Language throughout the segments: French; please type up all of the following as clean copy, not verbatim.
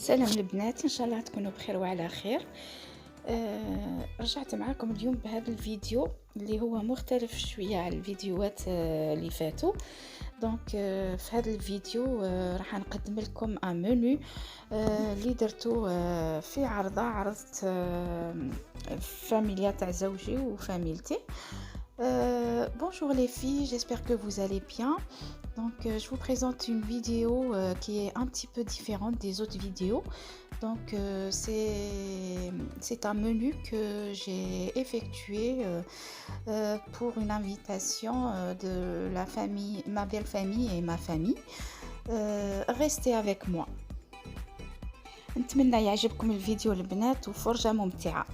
سلام البنات، ان شاء الله تكونوا بخير وعلى خير. رجعت معكم اليوم بهذا الفيديو اللي هو مختلف شويه على الفيديوهات اللي فاتوا. دونك في هذا الفيديو راح نقدم لكم ان منيو اللي درتو في عرضت فاميليا تاع زوجي وفاميلتي. Bonjour les filles, j'espère que vous allez bien. Donc je vous présente une vidéo qui est un petit peu différente des autres vidéos. Donc c'est un menu que j'ai effectué pour une invitation de la famille, ma belle famille et ma famille. Restez avec moi. نتمنى يعجبكم الفيديو البنات وفرجة ممتعة.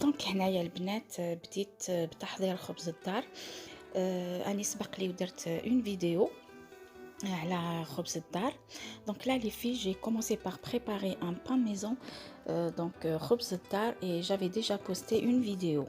دونك هنايا البنات بديت بتحضير خبز الدار. اني سبق لي ودرت اون فيديو على خبز الدار. دونك là les filles, j'ai commencé par préparer un pain maison, donc خبز الدار, et j'avais déjà posté une vidéo.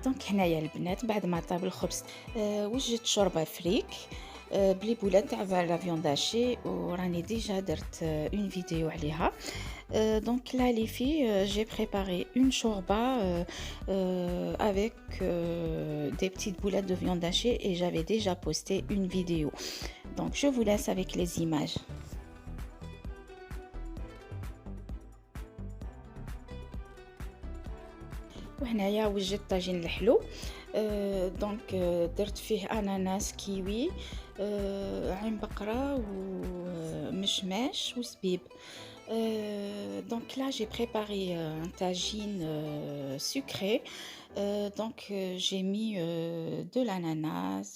دونك هنايا البنات بعد ما طاب الخبز وجدت شوربه فريك بلي بولات تاع لا فيوند هاشي, وراني ديجا درت اون فيديو عليها. Donc là les filles, j'ai préparé une shorba avec des petites boulettes de viande hachée et j'avais déjà posté une vidéo. Donc je vous laisse avec les images. وهنايا وجدت طاجين الحلو. دونك درت فيه اناناس، كيوي، عين بقرة ومشماش وزبيب. Donc là, j'ai préparé un tagine sucré. J'ai mis de l'ananas,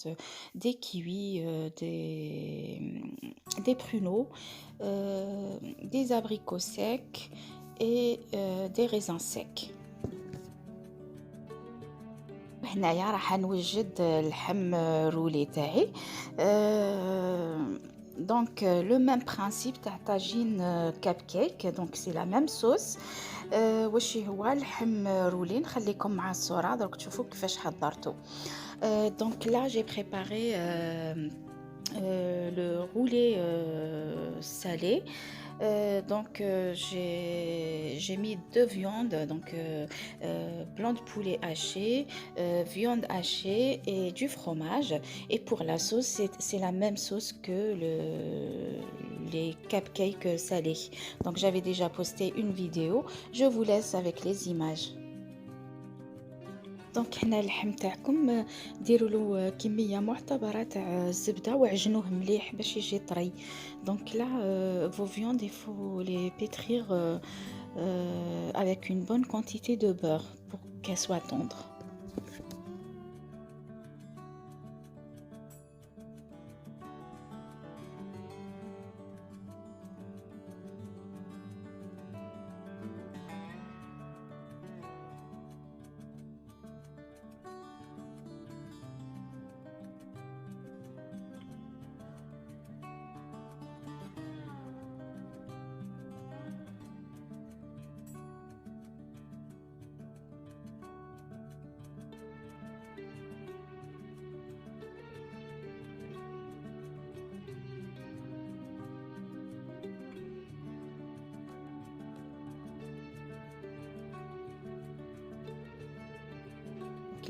des kiwis, des pruneaux, des abricots secs et des raisins secs. هنايا راح نوجد اللحم رولي تاعي. Le même principe تاع طاجين كاب كيك. Donc c'est la même sauce. واش هو اللحم رولي نخليكم مع الصورة درك تشوفوا كيفاش حضرته. Donc là j'ai préparé le roulé salé. J'ai mis 2 viandes, blanc de poulet haché, viande hachée et du fromage. Et pour la sauce, c'est la même sauce que les cupcakes salés. Donc j'avais déjà posté une vidéo. Je vous laisse avec les images. دونك هنا اللحم تاعكم ديروا له كميه معتبره تاع الزبده وعجنوه مليح باش يجي طري. دونك là vos viandes il faut les pétrir avec une bonne quantité de beurre pour qu'elles soient tendres.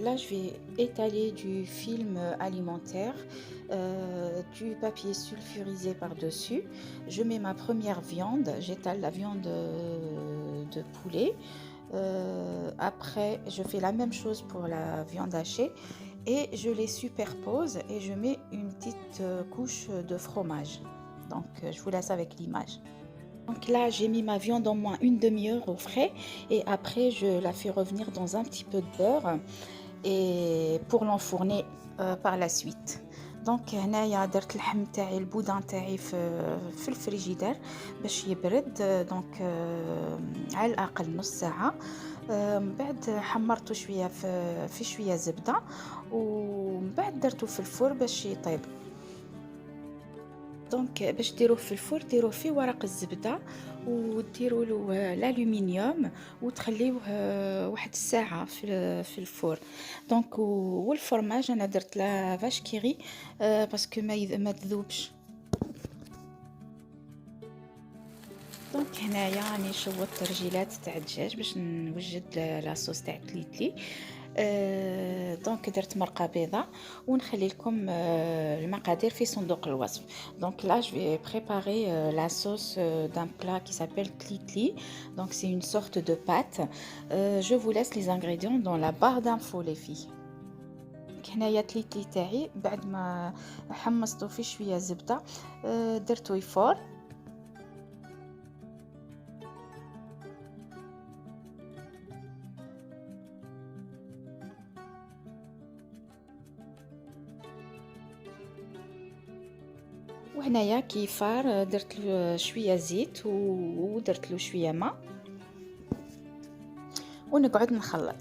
Là, je vais étaler du film alimentaire, du papier sulfurisé par-dessus. Je mets ma première viande, j'étale la viande de poulet. Après, je fais la même chose pour la viande hachée et je les superpose et je mets une petite couche de fromage. Donc, je vous laisse avec l'image. Donc là, j'ai mis ma viande en moins une demi-heure au frais et après, je la fais revenir dans un petit peu de beurre et pour l'enfourner par la suite. دونك هنايا درت اللحم تاعي البودان تاعي في الفريجيدير باش يبرد. دونك على الاقل نص ساعه. من بعد حمرته شويه في شويه زبده ومن بعد درته في الفور باش يطيب. دونك باش ديروه في الفور ديروه في ورق الزبده وديروا له الالومنيوم وتخليوه واحد الساعه في الفور. دونك والفرماج انا درت لا فاش كيري باسكو ما تذوبش. دونك هنايا راني شوطت رجيلات تاع الدجاج باش نوجد لاصوص تاع تليتلي. دونك درت مرقه بيضاء ونخلي لكم المقادير في صندوق الوصف. Donc là je vais préparer la sauce d'un plat qui s'appelle tlitli. Donc c'est une sorte de pâte. Je vous laisse les ingrédients dans la barre d'infos les filles. هنايا تليتلي تاعي بعد ما حمصته في شويه زبده درته يفور. وهنايا كيفار درت له شويه زيت ودرت له شويه ماء ونقعد نخلط.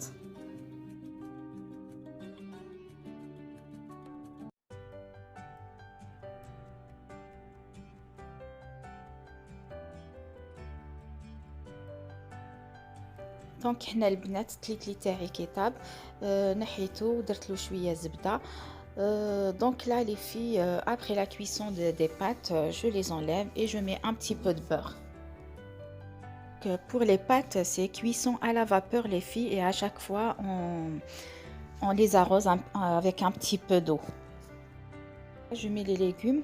دونك هنا البنات التليتلي تاعي كيطاب نحيته ودرت له شويه زبده. Donc là les filles, après la cuisson des pâtes, je les enlève et je mets un petit peu de beurre. Pour les pâtes, c'est cuisson à la vapeur les filles et à chaque fois on les arrose avec un petit peu d'eau. Je mets les légumes.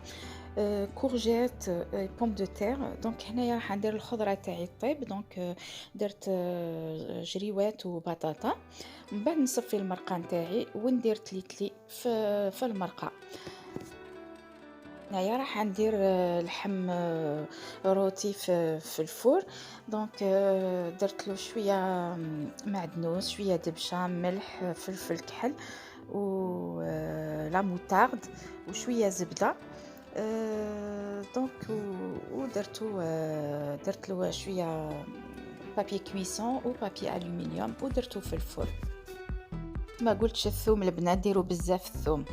كورجيت، بوم دو تير. دونك هنايا راح ندير الخضره تاعي طيب. دونك درت جريوات وبطاطا. من بعد نصفي المرقه نتاعي وندير تليتلي في المرقه. هنايا راح ندير لحم روتي في الفور. دونك درت له شويه معدنوس، شويه دبشه، ملح، فلفل كحل، و لا موتارد، وشويه زبده. دونك ودرتو درت له شويه بابي كويسون وبابي الومنيوم ودرتو في الفور. ما قلتش الثوم البنات ديروا بزاف الثوم.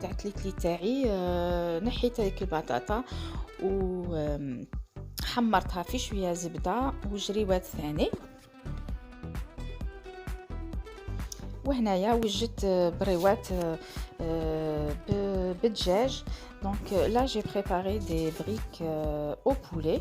تاع التليتلي تاعي نحيت هذيك البطاطا وحمرتها في شويه زبده وجريوات ثاني. وهنايا وجدت بريوات بالدجاج. دونك لا جي بريباري دي بريك او بولي.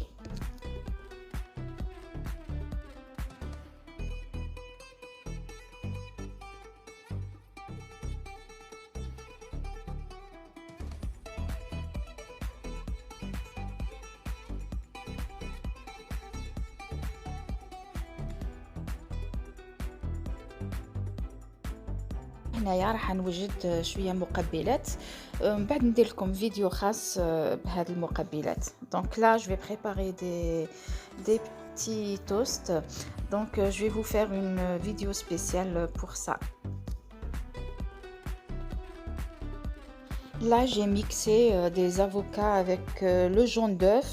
هنايا راح نوجد شويه مقبلات. من بعد ندير لكم فيديو خاص بهذه المقبلات. دونك لا جو في بريباري دي petits toasts. Donc je vais vous faire une vidéo spéciale pour ça. Là j'ai mixé des avocats avec le jaune d'œuf,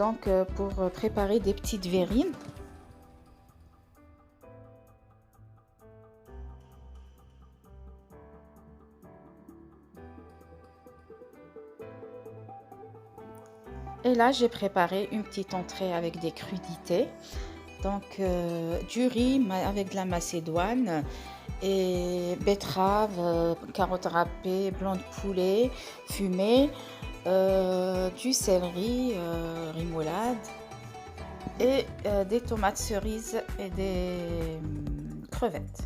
donc pour préparer des petites verrines. Et là, j'ai préparé une petite entrée avec des crudités. Donc, du riz avec de la macédoine et betterave, carottes râpées, blanc de poulet, fumé, du céleri, remoulade et des tomates cerises et des crevettes.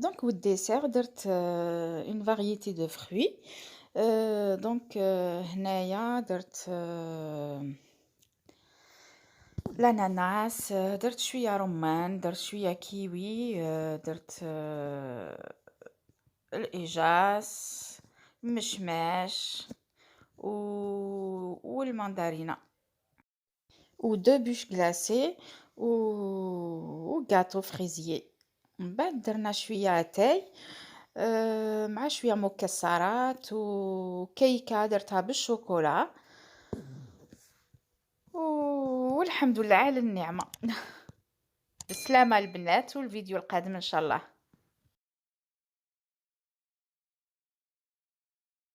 Donc, au dessert, درت une variété de fruits. Donc, هنايا درت الأناناس، درت شوية رمان، درت شوية كيوي، درت الإيجاس، المشماش والمندرينة، ودو بوش غلاسي وغاتو فريزيي. من بعد درنا شوية اتاي مع شوية مكسرات وكيكة درتها بالشوكولا، والحمد لله على النعمة. بالسلامة البنات، والفيديو القادم إن شاء الله.